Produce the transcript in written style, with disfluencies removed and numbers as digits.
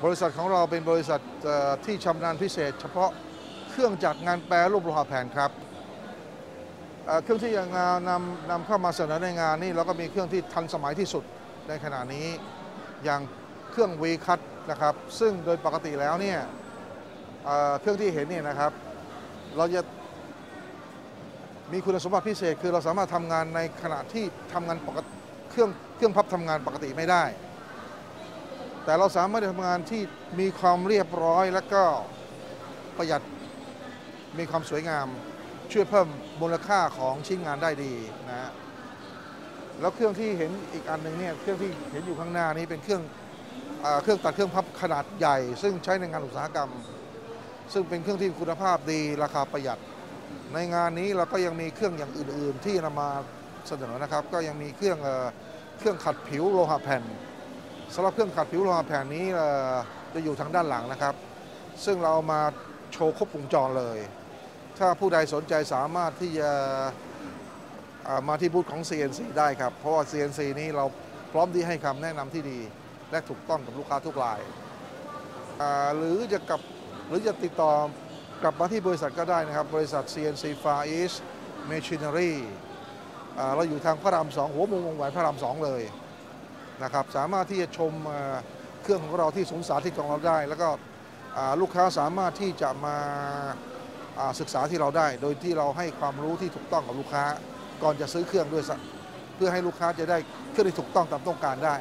บริษัทของเราเป็นบริษัทที่ชำนาญพิเศษเฉพาะเครื่องจักรงานแปรรูปโลหะแผ่นครับเครื่องที่ยังนำเข้ามาเสนอในงานนี้เราก็มีเครื่องที่ทันสมัยที่สุดในขณะนี้อย่างเครื่อง V-Cut นะครับซึ่งโดยปกติแล้วเนี่ยเครื่องที่เห็นเนี่ยนะครับเราจะมีคุณสมบัติพิเศษคือเราสามารถทำงานในขณะที่ทำงานปกติเครื่องพับทำงานปกติไม่ได้แต่เราสามารถทำงานที่มีความเรียบร้อยและก็ประหยัดมีความสวยงามช่วยเพิ่มมูลค่าของชิ้นงานได้ดีนะแล้วเครื่องที่เห็นอีกอันหนึ่งเนี่ยเครื่องที่เห็นอยู่ข้างหน้านี้เป็นเครื่องตัดเครื่องพับขนาดใหญ่ซึ่งใช้ในงานอุตสาหกรรมซึ่งเป็นเครื่องที่คุณภาพดีราคาประหยัดในงานนี้เราก็ยังมีเครื่องอย่างอื่นๆที่นำมาเสนอนะครับก็ยังมีเครื่องขัดผิวโลหะแผ่นสำหรับเครื่องขัดผิวโลหะแผ่นนี้จะอยู่ทางด้านหลังนะครับซึ่งเรามาโชว์ครบวงจรเลยถ้าผู้ใดสนใจสามารถที่จะมาที่บูธของ CNC ได้ครับเพราะว่า CNC นี้เราพร้อมที่ให้คำแนะนำที่ดีและถูกต้องกับลูกค้าทุกรายหรือจะติดต่อกลับมาที่บริษัทก็ได้นะครับบริษัท CNC Far East Machinery เราอยู่ทางพระราม 2หัวมุมวงแหวนพระราม 2เลยนะครับสามารถที่จะชมเครื่องของเราที่ศูนย์สาธิตของเราได้แล้วก็ลูกค้าสามารถที่จะมาศึกษาที่เราได้โดยที่เราให้ความรู้ที่ถูกต้องกับลูกค้าก่อนจะซื้อเครื่องด้วยเพื่อให้ลูกค้าจะได้เครื่องที่ถูกต้องตามต้องการได้